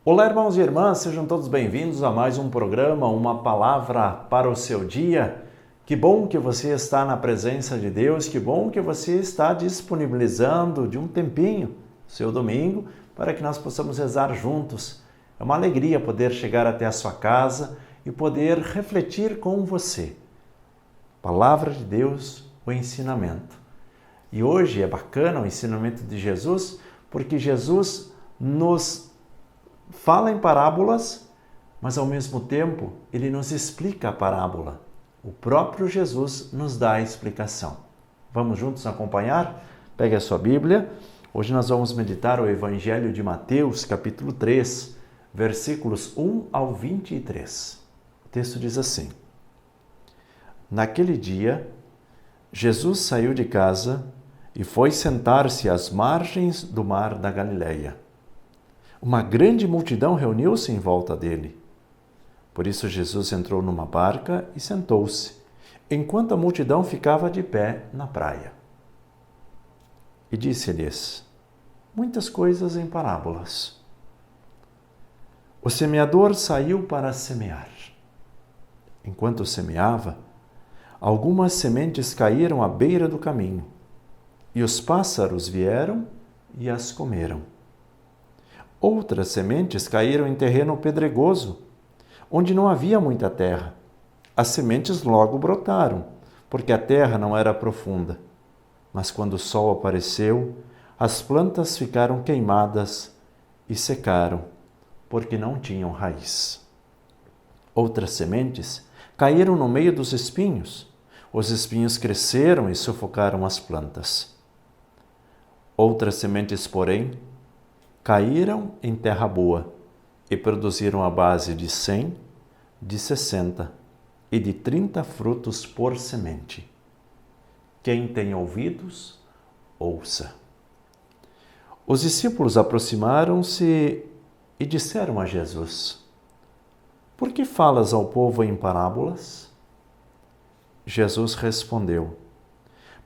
Olá, irmãos e irmãs, sejam todos bem-vindos a mais um programa, uma palavra para o seu dia. Que bom que você está na presença de Deus, que bom que você está disponibilizando de um tempinho, seu domingo, para que nós possamos rezar juntos. É uma alegria poder chegar até a sua casa e poder refletir com você. Palavra de Deus, o ensinamento. E hoje é bacana o ensinamento de Jesus, porque Jesus nos fala em parábolas, mas ao mesmo tempo ele nos explica a parábola. O próprio Jesus nos dá a explicação. Vamos juntos acompanhar? Pegue a sua Bíblia. Hoje nós vamos meditar o Evangelho de Mateus, capítulo 3, versículos 1 ao 23. O texto diz assim: Naquele dia, Jesus saiu de casa e foi sentar-se às margens do mar da Galileia. Uma grande multidão reuniu-se em volta dele. Por isso Jesus entrou numa barca e sentou-se, enquanto a multidão ficava de pé na praia. E disse-lhes muitas coisas em parábolas. O semeador saiu para semear. Enquanto semeava, algumas sementes caíram à beira do caminho, e os pássaros vieram e as comeram. Outras sementes caíram em terreno pedregoso, onde não havia muita terra. As sementes logo brotaram, porque a terra não era profunda. Mas quando o sol apareceu, as plantas ficaram queimadas e secaram, porque não tinham raiz. Outras sementes caíram no meio dos espinhos. Os espinhos cresceram e sufocaram as plantas. Outras sementes, porém, caíram em terra boa e produziram a base de 100, de 60 e de 30 frutos por semente. Quem tem ouvidos, ouça. Os discípulos aproximaram-se e disseram a Jesus: Por que falas ao povo em parábolas? Jesus respondeu: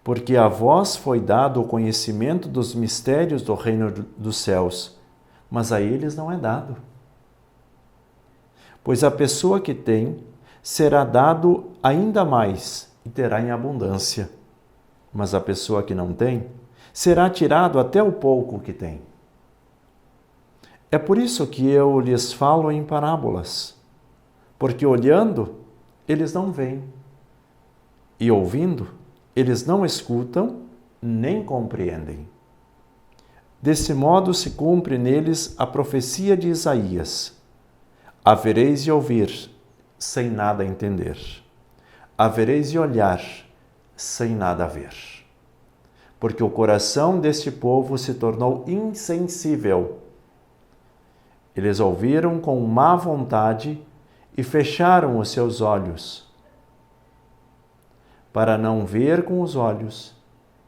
Porque a vós foi dado o conhecimento dos mistérios do reino dos céus, mas a eles não é dado. Pois a pessoa que tem será dado ainda mais e terá em abundância, mas a pessoa que não tem será tirado até o pouco que tem. É por isso que eu lhes falo em parábolas, porque olhando eles não veem, e ouvindo eles não escutam nem compreendem. Desse modo se cumpre neles a profecia de Isaías: Havereis de ouvir, sem nada entender. Havereis de olhar, sem nada ver. Porque o coração deste povo se tornou insensível. Eles ouviram com má vontade e fecharam os seus olhos, para não ver com os olhos,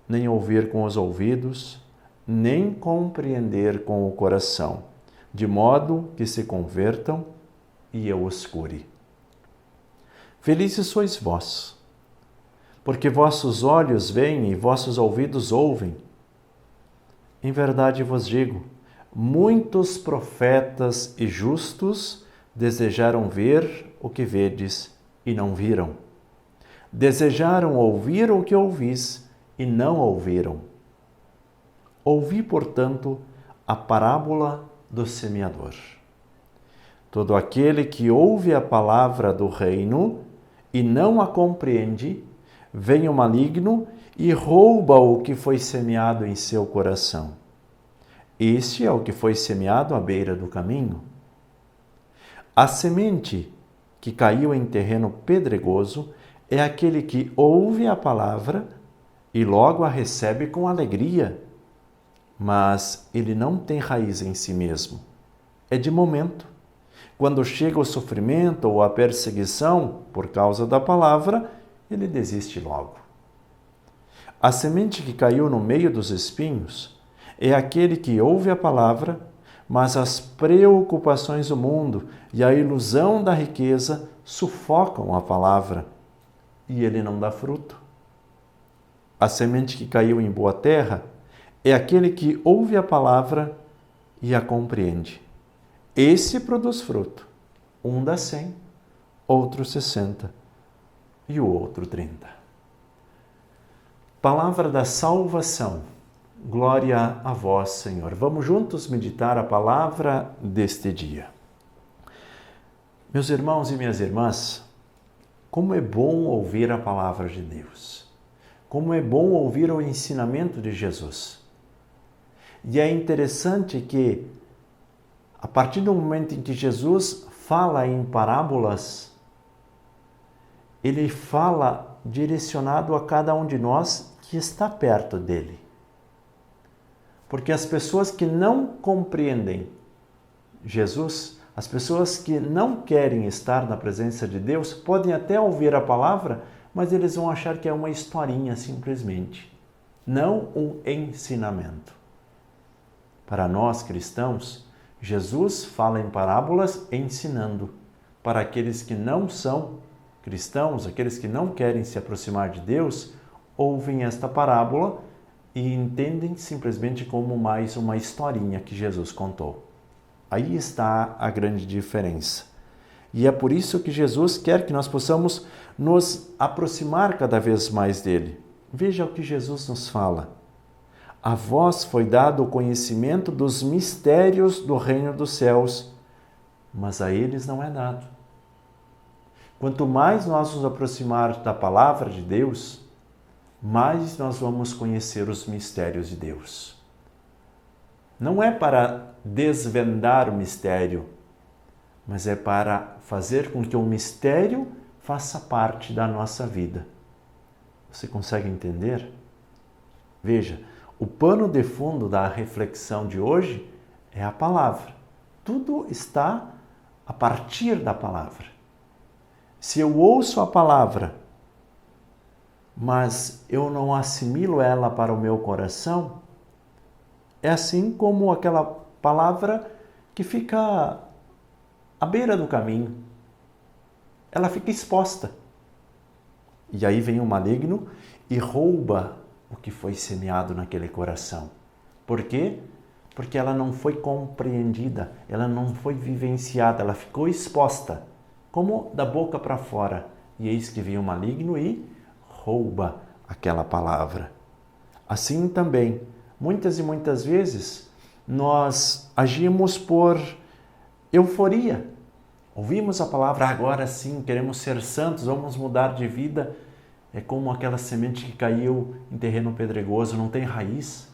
nem ouvir com os ouvidos, nem compreender com o coração, de modo que se convertam e eu os cure. Felizes sois vós, porque vossos olhos veem e vossos ouvidos ouvem. Em verdade vos digo, muitos profetas e justos desejaram ver o que vedes e não viram. Desejaram ouvir o que ouvis e não ouviram. Ouvi, portanto, a parábola do semeador. Todo aquele que ouve a palavra do reino e não a compreende, vem o maligno e rouba o que foi semeado em seu coração. Este é o que foi semeado à beira do caminho. A semente que caiu em terreno pedregoso é aquele que ouve a palavra e logo a recebe com alegria, mas ele não tem raiz em si mesmo. É de momento. Quando chega o sofrimento ou a perseguição por causa da palavra, ele desiste logo. A semente que caiu no meio dos espinhos é aquele que ouve a palavra, mas as preocupações do mundo e a ilusão da riqueza sufocam a palavra e ele não dá fruto. A semente que caiu em boa terra é aquele que ouve a palavra e a compreende. esse produz fruto. Um dá 100, outro 60 e o outro 30. Palavra da salvação. Glória a vós, Senhor. Vamos juntos meditar a palavra deste dia. Meus irmãos e minhas irmãs, como é bom ouvir a palavra de Deus. Como é bom ouvir o ensinamento de Jesus. E é interessante que, a partir do momento em que Jesus fala em parábolas, ele fala direcionado a cada um de nós que está perto dele. Porque as pessoas que não compreendem Jesus, as pessoas que não querem estar na presença de Deus, podem até ouvir a palavra, mas eles vão achar que é uma historinha simplesmente, não um ensinamento. Para nós cristãos, Jesus fala em parábolas ensinando. Para aqueles que não são cristãos, aqueles que não querem se aproximar de Deus, ouvem esta parábola e entendem simplesmente como mais uma historinha que Jesus contou. Aí está a grande diferença. E é por isso que Jesus quer que nós possamos nos aproximar cada vez mais dele. Veja o que Jesus nos fala. A vós foi dado o conhecimento dos mistérios do reino dos céus, mas a eles não é dado. Quanto mais nós nos aproximarmos da palavra de Deus, mais nós vamos conhecer os mistérios de Deus. Não é para desvendar o mistério, mas é para fazer com que o mistério faça parte da nossa vida. Você consegue entender? Veja, o pano de fundo da reflexão de hoje é a palavra. Tudo está a partir da palavra. Se eu ouço a palavra, mas eu não assimilo ela para o meu coração, é assim como aquela palavra que fica à beira do caminho. Ela fica exposta. E aí vem o maligno e rouba o que foi semeado naquele coração. Por quê? Porque ela não foi compreendida, ela não foi vivenciada, ela ficou exposta, como da boca para fora. E eis que vem o maligno e rouba aquela palavra. Assim também, muitas e muitas vezes, nós agimos por euforia. Ouvimos a palavra, agora sim, queremos ser santos, vamos mudar de vida. É como aquela semente que caiu em terreno pedregoso, não tem raiz.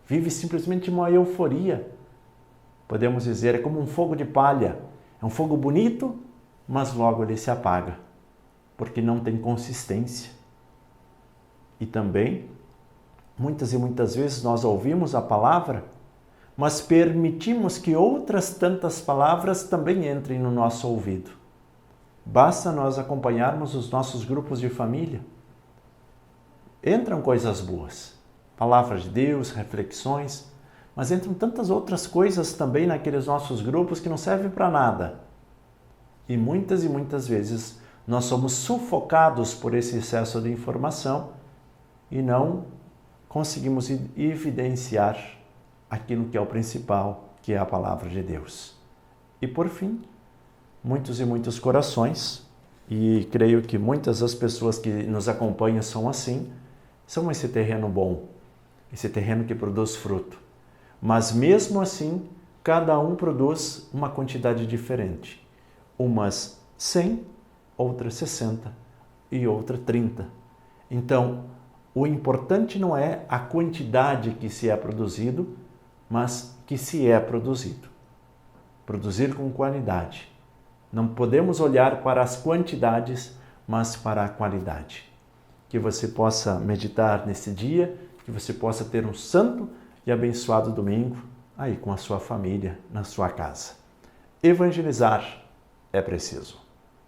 Vive simplesmente uma euforia. Podemos dizer, é como um fogo de palha. É um fogo bonito, mas logo ele se apaga, porque não tem consistência. E também, muitas e muitas vezes nós ouvimos a palavra, mas permitimos que outras tantas palavras também entrem no nosso ouvido. Basta nós acompanharmos os nossos grupos de família. Entram coisas boas, palavras de Deus, reflexões, mas entram tantas outras coisas também naqueles nossos grupos que não servem para nada. E muitas vezes nós somos sufocados por esse excesso de informação e não conseguimos evidenciar aquilo que é o principal, que é a palavra de Deus. E por fim, muitos e muitos corações, e creio que muitas das pessoas que nos acompanham são assim, são esse terreno bom, esse terreno que produz fruto. Mas mesmo assim, cada um produz uma quantidade diferente. Umas 100, outras 60 e outra 30. Então, o importante não é a quantidade que se é produzido, mas que se é produzido. Produzir com qualidade. Não podemos olhar para as quantidades, mas para a qualidade. Que você possa meditar nesse dia, que você possa ter um santo e abençoado domingo aí com a sua família, na sua casa. Evangelizar é preciso.